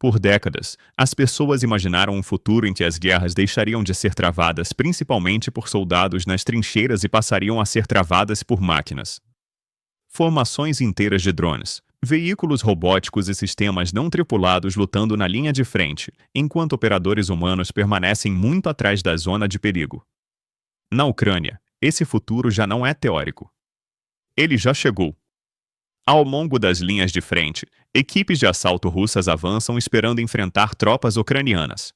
Por décadas, as pessoas imaginaram um futuro em que as guerras deixariam de ser travadas principalmente por soldados nas trincheiras e passariam a ser travadas por máquinas. Formações inteiras de drones, veículos robóticos e sistemas não tripulados lutando na linha de frente, enquanto operadores humanos permanecem muito atrás da zona de perigo. Na Ucrânia, esse futuro já não é teórico. Ele já chegou. Ao longo das linhas de frente, equipes de assalto russas avançam esperando enfrentar tropas ucranianas.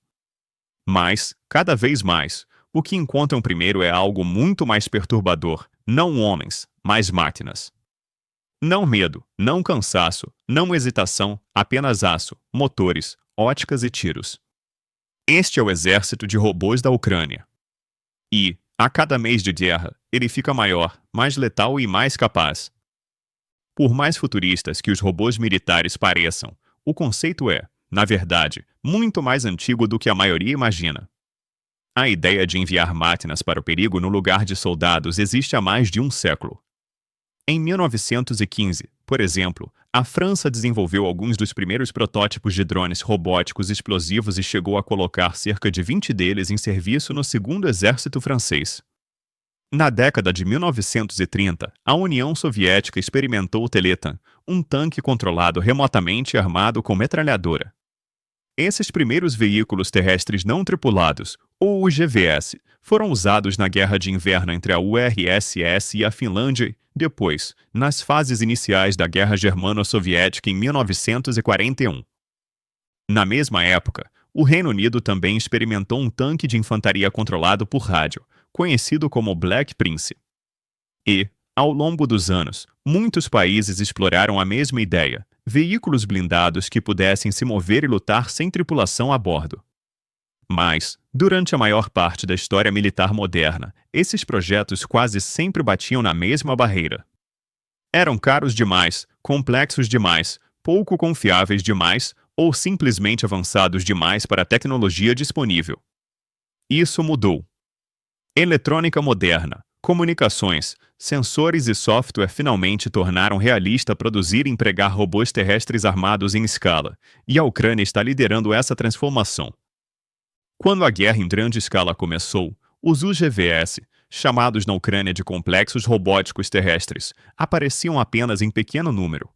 Mas, cada vez mais, o que encontram primeiro é algo muito mais perturbador, não homens, mas máquinas. Não medo, não cansaço, não hesitação, apenas aço, motores, óticas e tiros. Este é o exército de robôs da Ucrânia. E, a cada mês de guerra, ele fica maior, mais letal e mais capaz. Por mais futuristas que os robôs militares pareçam, o conceito é, na verdade, muito mais antigo do que a maioria imagina. A ideia de enviar máquinas para o perigo no lugar de soldados existe há mais de um século. Em 1915, por exemplo, a França desenvolveu alguns dos primeiros protótipos de drones robóticos explosivos e chegou a colocar cerca de 20 deles em serviço no Segundo Exército Francês. Na década de 1930, a União Soviética experimentou o Teletan, um tanque controlado remotamente e armado com metralhadora. Esses primeiros veículos terrestres não tripulados, ou UGVs, foram usados na Guerra de Inverno entre a URSS e a Finlândia e, depois, nas fases iniciais da Guerra Germano-Soviética em 1941. Na mesma época, o Reino Unido também experimentou um tanque de infantaria controlado por rádio, conhecido como Black Prince. E, ao longo dos anos, muitos países exploraram a mesma ideia, veículos blindados que pudessem se mover e lutar sem tripulação a bordo. Mas, durante a maior parte da história militar moderna, esses projetos quase sempre batiam na mesma barreira. Eram caros demais, complexos demais, pouco confiáveis demais ou simplesmente avançados demais para a tecnologia disponível. Isso mudou. Eletrônica moderna, comunicações, sensores e software finalmente tornaram realista produzir e empregar robôs terrestres armados em escala, e a Ucrânia está liderando essa transformação. Quando a guerra em grande escala começou, os UGVs, chamados na Ucrânia de complexos robóticos terrestres, apareciam apenas em pequeno número.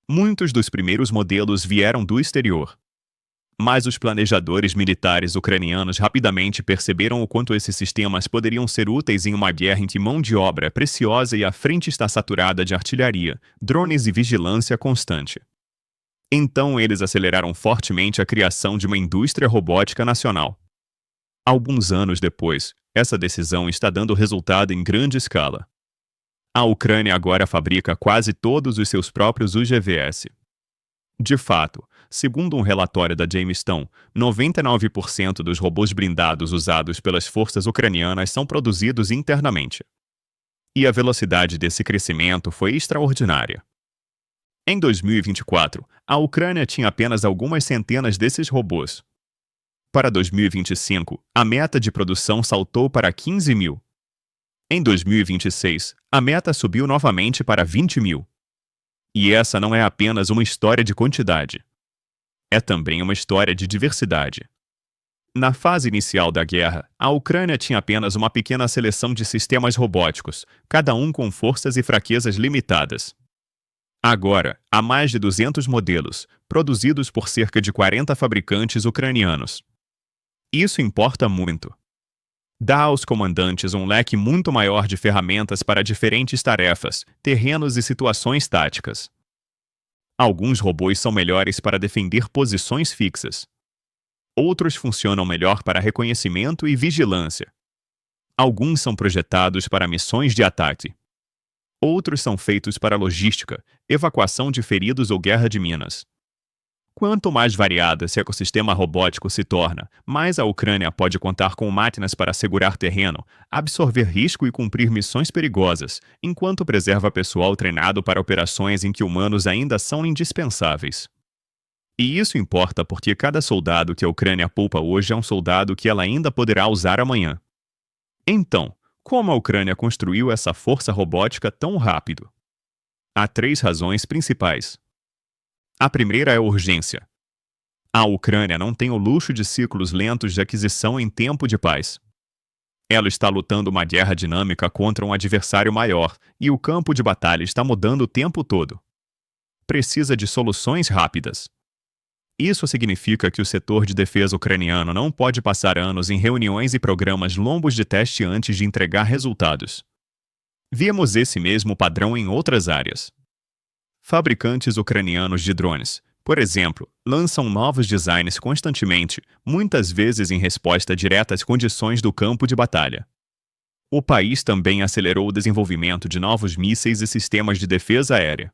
Muitos dos primeiros modelos vieram do exterior. Mas os planejadores militares ucranianos rapidamente perceberam o quanto esses sistemas poderiam ser úteis em uma guerra em que mão de obra é preciosa e a frente está saturada de artilharia, drones e vigilância constante. Então eles aceleraram fortemente a criação de uma indústria robótica nacional. Alguns anos depois, essa decisão está dando resultado em grande escala. A Ucrânia agora fabrica quase todos os seus próprios UGVs. De fato, segundo um relatório da Jamestown, 99% dos robôs blindados usados pelas forças ucranianas são produzidos internamente. E a velocidade desse crescimento foi extraordinária. Em 2024, a Ucrânia tinha apenas algumas centenas desses robôs. Para 2025, a meta de produção saltou para 15 mil. Em 2026, a meta subiu novamente para 20 mil. E essa não é apenas uma história de quantidade. É também uma história de diversidade. Na fase inicial da guerra, a Ucrânia tinha apenas uma pequena seleção de sistemas robóticos, cada um com forças e fraquezas limitadas. Agora, há mais de 200 modelos, produzidos por cerca de 40 fabricantes ucranianos. Isso importa muito. Dá aos comandantes um leque muito maior de ferramentas para diferentes tarefas, terrenos e situações táticas. Alguns robôs são melhores para defender posições fixas. Outros funcionam melhor para reconhecimento e vigilância. Alguns são projetados para missões de ataque. Outros são feitos para logística, evacuação de feridos ou guerra de minas. Quanto mais variado esse ecossistema robótico se torna, mais a Ucrânia pode contar com máquinas para segurar terreno, absorver risco e cumprir missões perigosas, enquanto preserva pessoal treinado para operações em que humanos ainda são indispensáveis. E isso importa porque cada soldado que a Ucrânia poupa hoje é um soldado que ela ainda poderá usar amanhã. Então, como a Ucrânia construiu essa força robótica tão rápido? Há 3 razões principais. A primeira é a urgência. A Ucrânia não tem o luxo de ciclos lentos de aquisição em tempo de paz. Ela está lutando uma guerra dinâmica contra um adversário maior, e o campo de batalha está mudando o tempo todo. Precisa de soluções rápidas. Isso significa que o setor de defesa ucraniano não pode passar anos em reuniões e programas longos de teste antes de entregar resultados. Vemos esse mesmo padrão em outras áreas. Fabricantes ucranianos de drones, por exemplo, lançam novos designs constantemente, muitas vezes em resposta direta às condições do campo de batalha. O país também acelerou o desenvolvimento de novos mísseis e sistemas de defesa aérea.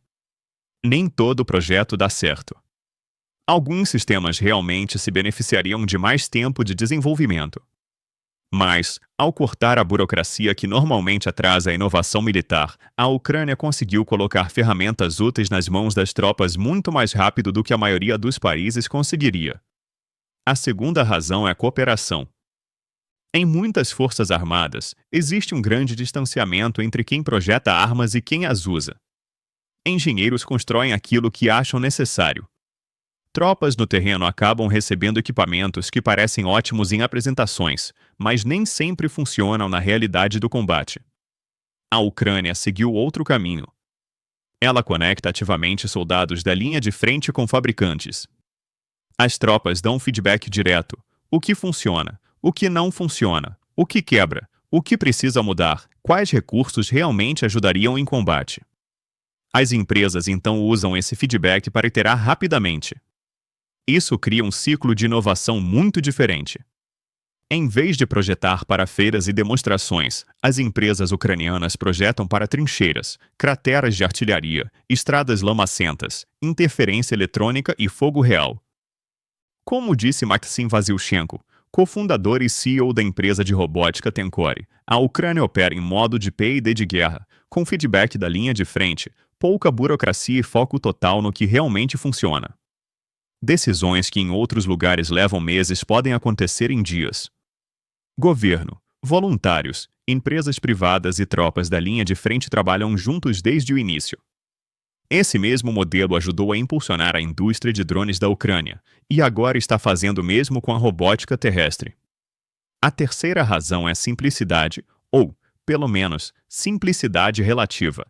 Nem todo projeto dá certo. Alguns sistemas realmente se beneficiariam de mais tempo de desenvolvimento. Mas, ao cortar a burocracia que normalmente atrasa a inovação militar, a Ucrânia conseguiu colocar ferramentas úteis nas mãos das tropas muito mais rápido do que a maioria dos países conseguiria. A segunda razão é a cooperação. Em muitas forças armadas, existe um grande distanciamento entre quem projeta armas e quem as usa. Engenheiros constroem aquilo que acham necessário. Tropas no terreno acabam recebendo equipamentos que parecem ótimos em apresentações, mas nem sempre funcionam na realidade do combate. A Ucrânia seguiu outro caminho. Ela conecta ativamente soldados da linha de frente com fabricantes. As tropas dão feedback direto: o que funciona, o que não funciona, o que quebra, o que precisa mudar, quais recursos realmente ajudariam em combate. As empresas então usam esse feedback para iterar rapidamente. Isso cria um ciclo de inovação muito diferente. Em vez de projetar para feiras e demonstrações, as empresas ucranianas projetam para trincheiras, crateras de artilharia, estradas lamacentas, interferência eletrônica e fogo real. Como disse Maxim Vasilchenko, cofundador e CEO da empresa de robótica Tencore, a Ucrânia opera em modo de P&D de guerra, com feedback da linha de frente, pouca burocracia e foco total no que realmente funciona. Decisões que em outros lugares levam meses podem acontecer em dias. Governo, voluntários, empresas privadas e tropas da linha de frente trabalham juntos desde o início. Esse mesmo modelo ajudou a impulsionar a indústria de drones da Ucrânia, e agora está fazendo o mesmo com a robótica terrestre. A terceira razão é simplicidade, ou, pelo menos, simplicidade relativa.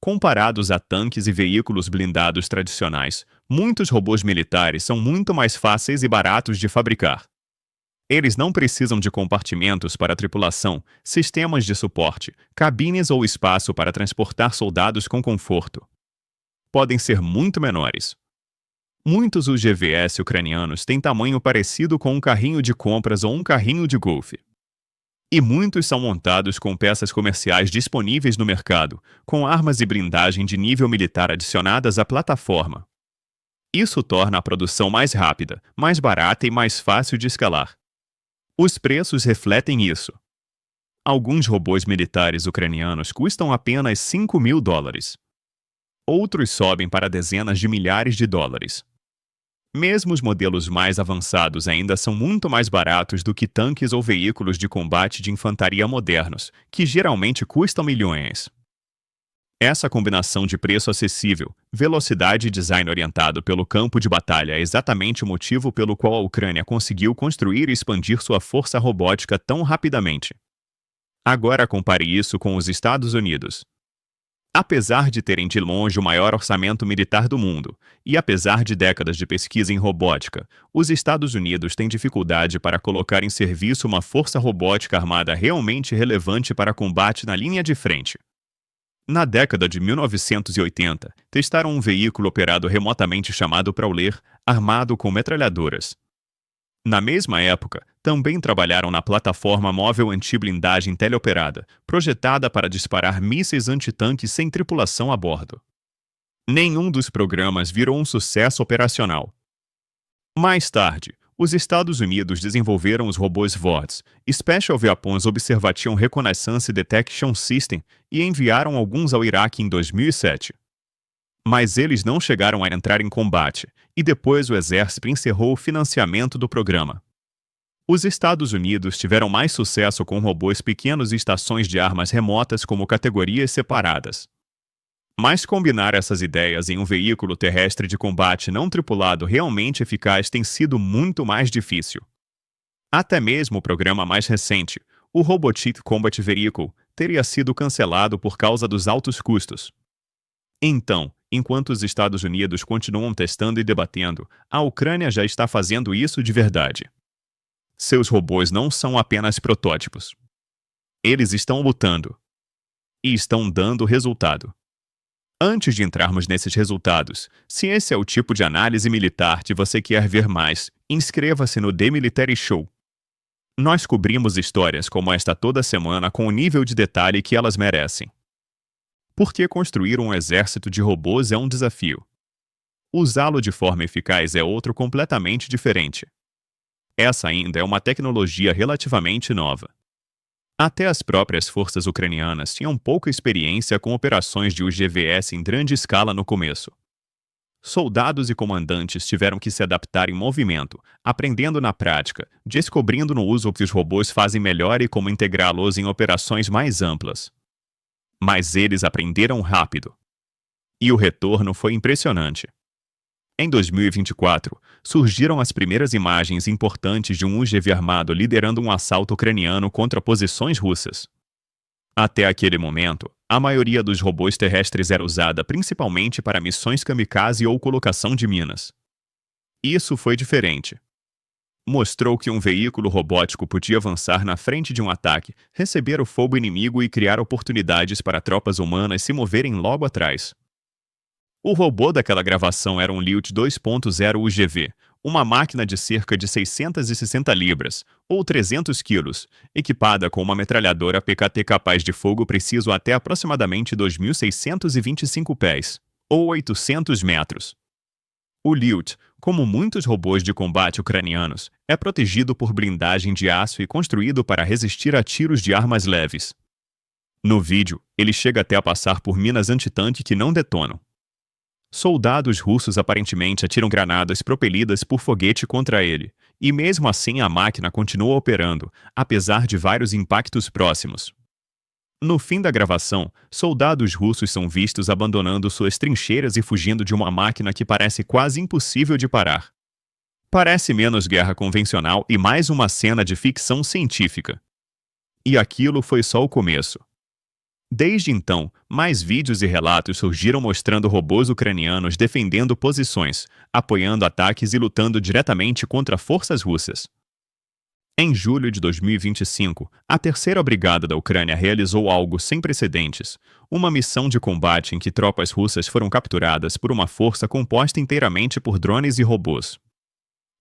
Comparados a tanques e veículos blindados tradicionais, muitos robôs militares são muito mais fáceis e baratos de fabricar. Eles não precisam de compartimentos para tripulação, sistemas de suporte, cabines ou espaço para transportar soldados com conforto. Podem ser muito menores. Muitos UGVs ucranianos têm tamanho parecido com um carrinho de compras ou um carrinho de golfe. E muitos são montados com peças comerciais disponíveis no mercado, com armas e blindagem de nível militar adicionadas à plataforma. Isso torna a produção mais rápida, mais barata e mais fácil de escalar. Os preços refletem isso. Alguns robôs militares ucranianos custam apenas $5.000. Outros sobem para dezenas de milhares de dólares. Mesmo os modelos mais avançados ainda são muito mais baratos do que tanques ou veículos de combate de infantaria modernos, que geralmente custam milhões. Essa combinação de preço acessível, velocidade e design orientado pelo campo de batalha é exatamente o motivo pelo qual a Ucrânia conseguiu construir e expandir sua força robótica tão rapidamente. Agora compare isso com os Estados Unidos. Apesar de terem de longe o maior orçamento militar do mundo, e apesar de décadas de pesquisa em robótica, os Estados Unidos têm dificuldade para colocar em serviço uma força robótica armada realmente relevante para combate na linha de frente. Na década de 1980, testaram um veículo operado remotamente chamado Prowler, armado com metralhadoras. Na mesma época, também trabalharam na plataforma móvel anti-blindagem teleoperada, projetada para disparar mísseis antitanque sem tripulação a bordo. Nenhum dos programas virou um sucesso operacional. Mais tarde, os Estados Unidos desenvolveram os robôs VORDS, Special Weapons Observation Reconnaissance Detection System, e enviaram alguns ao Iraque em 2007. Mas eles não chegaram a entrar em combate, e depois o exército encerrou o financiamento do programa. Os Estados Unidos tiveram mais sucesso com robôs pequenos e estações de armas remotas como categorias separadas. Mas combinar essas ideias em um veículo terrestre de combate não tripulado realmente eficaz tem sido muito mais difícil. Até mesmo o programa mais recente, o Robotic Combat Vehicle, teria sido cancelado por causa dos altos custos. Então, enquanto os Estados Unidos continuam testando e debatendo, a Ucrânia já está fazendo isso de verdade. Seus robôs não são apenas protótipos. Eles estão lutando. E estão dando resultado. Antes de entrarmos nesses resultados, se esse é o tipo de análise militar que você quer ver mais, inscreva-se no The Military Show. Nós cobrimos histórias como esta toda semana com o nível de detalhe que elas merecem. Porque construir um exército de robôs é um desafio. Usá-lo de forma eficaz é outro completamente diferente. Essa ainda é uma tecnologia relativamente nova. Até as próprias forças ucranianas tinham pouca experiência com operações de UGVs em grande escala no começo. Soldados e comandantes tiveram que se adaptar em movimento, aprendendo na prática, descobrindo no uso o que os robôs fazem melhor e como integrá-los em operações mais amplas. Mas eles aprenderam rápido. E o retorno foi impressionante. Em 2024, surgiram as primeiras imagens importantes de um UGV armado liderando um assalto ucraniano contra posições russas. Até aquele momento, a maioria dos robôs terrestres era usada principalmente para missões kamikaze ou colocação de minas. Isso foi diferente. Mostrou que um veículo robótico podia avançar na frente de um ataque, receber o fogo inimigo e criar oportunidades para tropas humanas se moverem logo atrás. O robô daquela gravação era um Liut 2.0 UGV, uma máquina de cerca de 660 libras, ou 300 quilos, equipada com uma metralhadora PKT capaz de fogo preciso até aproximadamente 2.625 pés, ou 800 metros. O Liut, como muitos robôs de combate ucranianos, é protegido por blindagem de aço e construído para resistir a tiros de armas leves. No vídeo, ele chega até a passar por minas antitanque que não detonam. Soldados russos aparentemente atiram granadas propelidas por foguete contra ele, e mesmo assim a máquina continua operando, apesar de vários impactos próximos. No fim da gravação, soldados russos são vistos abandonando suas trincheiras e fugindo de uma máquina que parece quase impossível de parar. Parece menos guerra convencional e mais uma cena de ficção científica. E aquilo foi só o começo. Desde então, mais vídeos e relatos surgiram mostrando robôs ucranianos defendendo posições, apoiando ataques e lutando diretamente contra forças russas. Em julho de 2025, a Terceira Brigada da Ucrânia realizou algo sem precedentes, uma missão de combate em que tropas russas foram capturadas por uma força composta inteiramente por drones e robôs.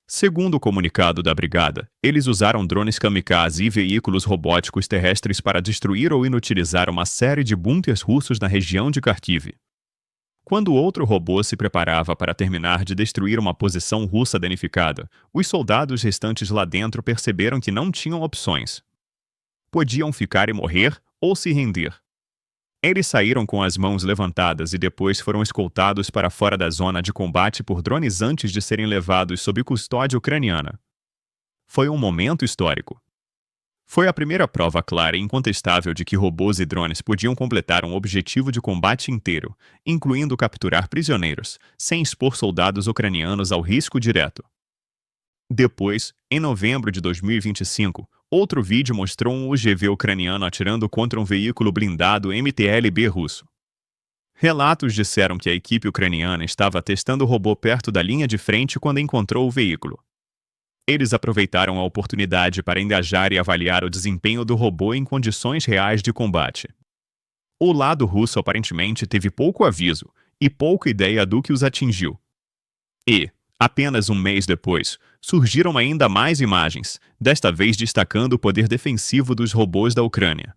Segundo o comunicado da brigada, eles usaram drones kamikaze e veículos robóticos terrestres para destruir ou inutilizar uma série de bunkers russos na região de Kharkiv. Quando outro robô se preparava para terminar de destruir uma posição russa danificada, os soldados restantes lá dentro perceberam que não tinham opções. Podiam ficar e morrer ou se render. Eles saíram com as mãos levantadas e depois foram escoltados para fora da zona de combate por drones antes de serem levados sob custódia ucraniana. Foi um momento histórico. Foi a primeira prova clara e incontestável de que robôs e drones podiam completar um objetivo de combate inteiro, incluindo capturar prisioneiros, sem expor soldados ucranianos ao risco direto. Depois, em novembro de 2025, outro vídeo mostrou um UGV ucraniano atirando contra um veículo blindado MTLB russo. Relatos disseram que a equipe ucraniana estava testando o robô perto da linha de frente quando encontrou o veículo. Eles aproveitaram a oportunidade para engajar e avaliar o desempenho do robô em condições reais de combate. O lado russo aparentemente teve pouco aviso e pouca ideia do que os atingiu. E, apenas um mês depois, surgiram ainda mais imagens, desta vez destacando o poder defensivo dos robôs da Ucrânia.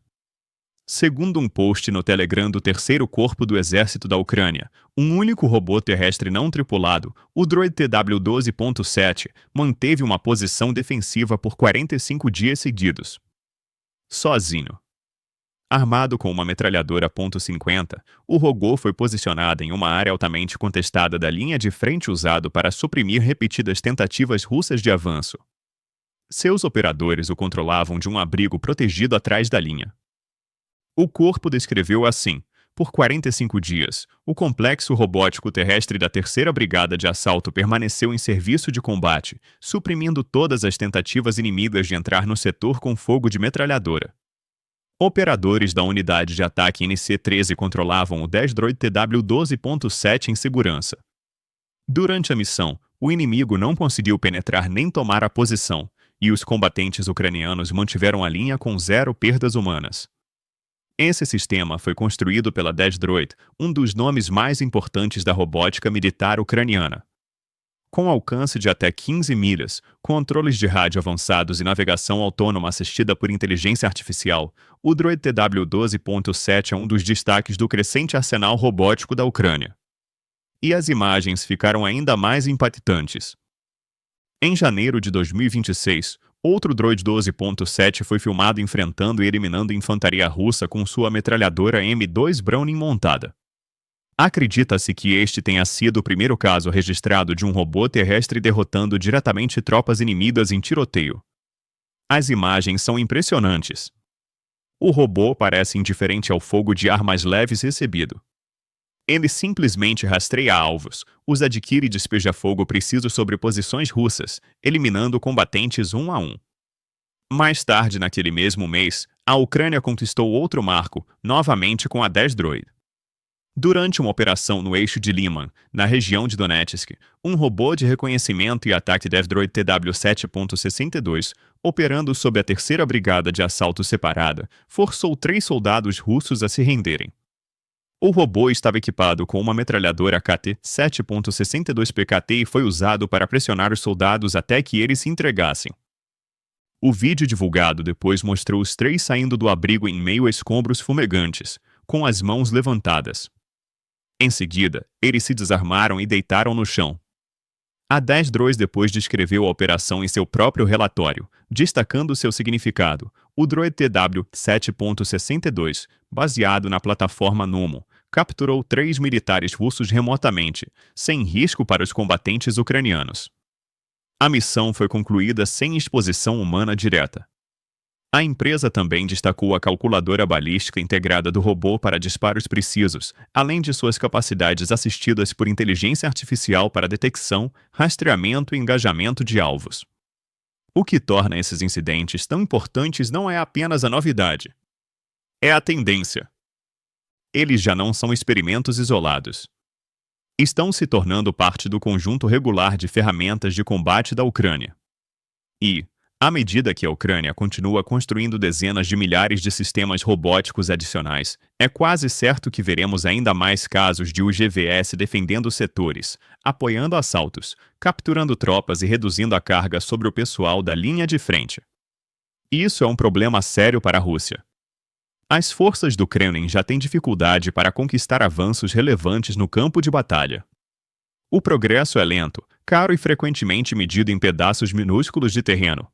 Segundo um post no Telegram do Terceiro Corpo do Exército da Ucrânia, um único robô terrestre não tripulado, o Droid TW-12.7, manteve uma posição defensiva por 45 dias seguidos. Sozinho. Armado com uma metralhadora .50, o robô foi posicionado em uma área altamente contestada da linha de frente usado para suprimir repetidas tentativas russas de avanço. Seus operadores o controlavam de um abrigo protegido atrás da linha. O corpo descreveu assim: Por 45 dias, o complexo robótico terrestre da 3ª Brigada de Assalto permaneceu em serviço de combate, suprimindo todas as tentativas inimigas de entrar no setor com fogo de metralhadora. Operadores da unidade de ataque NC-13 controlavam o Destroyer TW-12.7 em segurança. Durante a missão, o inimigo não conseguiu penetrar nem tomar a posição, e os combatentes ucranianos mantiveram a linha com 0 perdas humanas. Esse sistema foi construído pela Destroyer, um dos nomes mais importantes da robótica militar ucraniana. Com alcance de até 15 milhas, controles de rádio avançados e navegação autônoma assistida por inteligência artificial, o Droid TW-12.7 é um dos destaques do crescente arsenal robótico da Ucrânia. E as imagens ficaram ainda mais impactantes. Em janeiro de 2026, outro Droid 12.7 foi filmado enfrentando e eliminando infantaria russa com sua metralhadora M2 Browning montada. Acredita-se que este tenha sido o primeiro caso registrado de um robô terrestre derrotando diretamente tropas inimigas em tiroteio. As imagens são impressionantes. O robô parece indiferente ao fogo de armas leves recebido. Ele simplesmente rastreia alvos, os adquire e despeja fogo preciso sobre posições russas, eliminando combatentes um a um. Mais tarde naquele mesmo mês, a Ucrânia conquistou outro marco, novamente com a Destroyer. Durante uma operação no eixo de Liman, na região de Donetsk, um robô de reconhecimento e ataque Destroyer TW-7.62, operando sob a 3ª Brigada de Assalto Separada, forçou 3 soldados russos a se renderem. O robô estava equipado com uma metralhadora KT 7.62 PKT e foi usado para pressionar os soldados até que eles se entregassem. O vídeo divulgado depois mostrou os 3 saindo do abrigo em meio a escombros fumegantes, com as mãos levantadas. Em seguida, eles se desarmaram e deitaram no chão. A Destroyer depois descreveu a operação em seu próprio relatório, destacando seu significado. O Droid TW-7.62, baseado na plataforma Nomo, capturou 3 militares russos remotamente, sem risco para os combatentes ucranianos. A missão foi concluída sem exposição humana direta. A empresa também destacou a calculadora balística integrada do robô para disparos precisos, além de suas capacidades assistidas por inteligência artificial para detecção, rastreamento e engajamento de alvos. O que torna esses incidentes tão importantes não é apenas a novidade. É a tendência. Eles já não são experimentos isolados. Estão se tornando parte do conjunto regular de ferramentas de combate da Ucrânia. E, à medida que a Ucrânia continua construindo dezenas de milhares de sistemas robóticos adicionais, é quase certo que veremos ainda mais casos de UGVS defendendo setores, apoiando assaltos, capturando tropas e reduzindo a carga sobre o pessoal da linha de frente. Isso é um problema sério para a Rússia. As forças do Kremlin já têm dificuldade para conquistar avanços relevantes no campo de batalha. O progresso é lento, caro e frequentemente medido em pedaços minúsculos de terreno.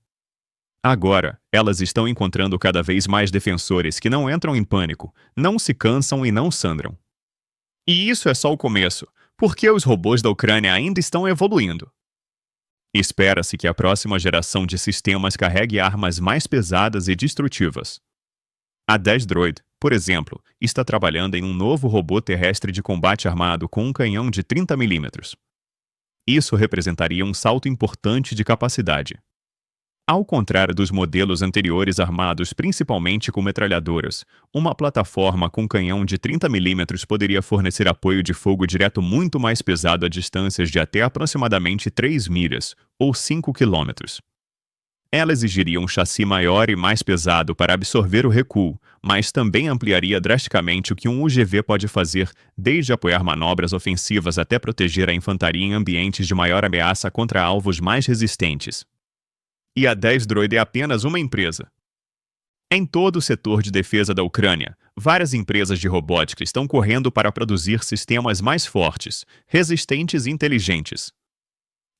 Agora, elas estão encontrando cada vez mais defensores que não entram em pânico, não se cansam e não sandram. E isso é só o começo, porque os robôs da Ucrânia ainda estão evoluindo. Espera-se que a próxima geração de sistemas carregue armas mais pesadas e destrutivas. A Destroyer, por exemplo, está trabalhando em um novo robô terrestre de combate armado com um canhão de 30 mm. Isso representaria um salto importante de capacidade. Ao contrário dos modelos anteriores armados principalmente com metralhadoras, uma plataforma com canhão de 30 mm poderia fornecer apoio de fogo direto muito mais pesado a distâncias de até aproximadamente 3 milhas, ou 5 km. Ela exigiria um chassi maior e mais pesado para absorver o recuo, mas também ampliaria drasticamente o que um UGV pode fazer, desde apoiar manobras ofensivas até proteger a infantaria em ambientes de maior ameaça contra alvos mais resistentes. E a Destroyer é apenas uma empresa. Em todo o setor de defesa da Ucrânia, várias empresas de robótica estão correndo para produzir sistemas mais fortes, resistentes e inteligentes.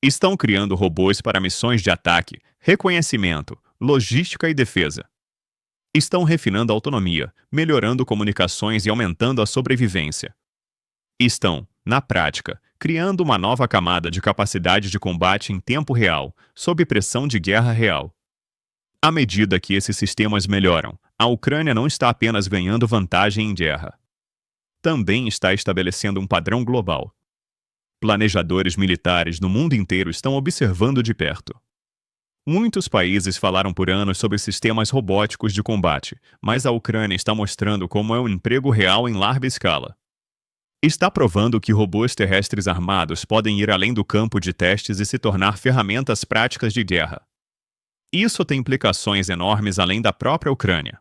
Estão criando robôs para missões de ataque, reconhecimento, logística e defesa. Estão refinando a autonomia, melhorando comunicações e aumentando a sobrevivência. Estão, na prática, criando uma nova camada de capacidade de combate em tempo real, sob pressão de guerra real. À medida que esses sistemas melhoram, a Ucrânia não está apenas ganhando vantagem em guerra. também está estabelecendo um padrão global. Planejadores militares no mundo inteiro estão observando de perto. Muitos países falaram por anos sobre sistemas robóticos de combate, mas a Ucrânia está mostrando como é um emprego real em larga escala. Está provando que robôs terrestres armados podem ir além do campo de testes e se tornar ferramentas práticas de guerra. Isso tem implicações enormes além da própria Ucrânia.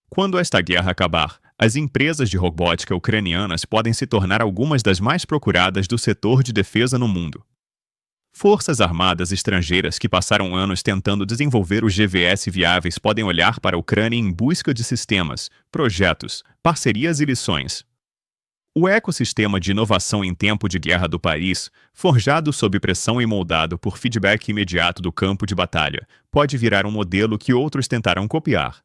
Quando esta guerra acabar, as empresas de robótica ucranianas podem se tornar algumas das mais procuradas do setor de defesa no mundo. Forças armadas estrangeiras que passaram anos tentando desenvolver os GVS viáveis podem olhar para a Ucrânia em busca de sistemas, projetos, parcerias e lições. O ecossistema de inovação em tempo de guerra do país, forjado sob pressão e moldado por feedback imediato do campo de batalha, pode virar um modelo que outros tentarão copiar.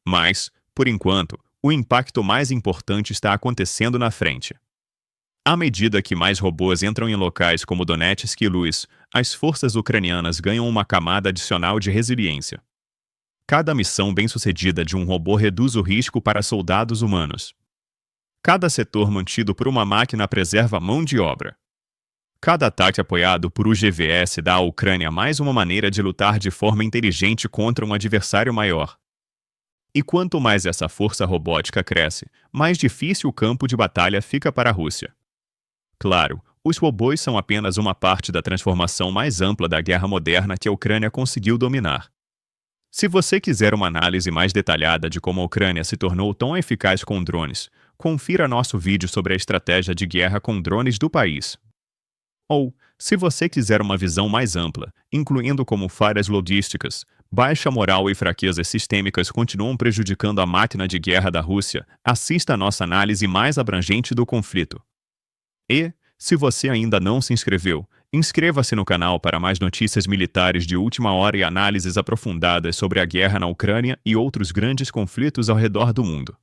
Mas, por enquanto, o impacto mais importante está acontecendo na frente. À medida que mais robôs entram em locais como Donetsk e Luz, as forças ucranianas ganham uma camada adicional de resiliência. Cada missão bem-sucedida de um robô reduz o risco para soldados humanos. Cada setor mantido por uma máquina preserva a mão de obra. Cada ataque apoiado por UGVS dá à Ucrânia mais uma maneira de lutar de forma inteligente contra um adversário maior. E quanto mais essa força robótica cresce, mais difícil o campo de batalha fica para a Rússia. Claro, os robôs são apenas uma parte da transformação mais ampla da guerra moderna que a Ucrânia conseguiu dominar. Se você quiser uma análise mais detalhada de como a Ucrânia se tornou tão eficaz com drones, confira nosso vídeo sobre a estratégia de guerra com drones do país. Ou, se você quiser uma visão mais ampla, incluindo como falhas logísticas, baixa moral e fraquezas sistêmicas continuam prejudicando a máquina de guerra da Rússia, assista a nossa análise mais abrangente do conflito. E, se você ainda não se inscreveu, inscreva-se no canal para mais notícias militares de última hora e análises aprofundadas sobre a guerra na Ucrânia e outros grandes conflitos ao redor do mundo.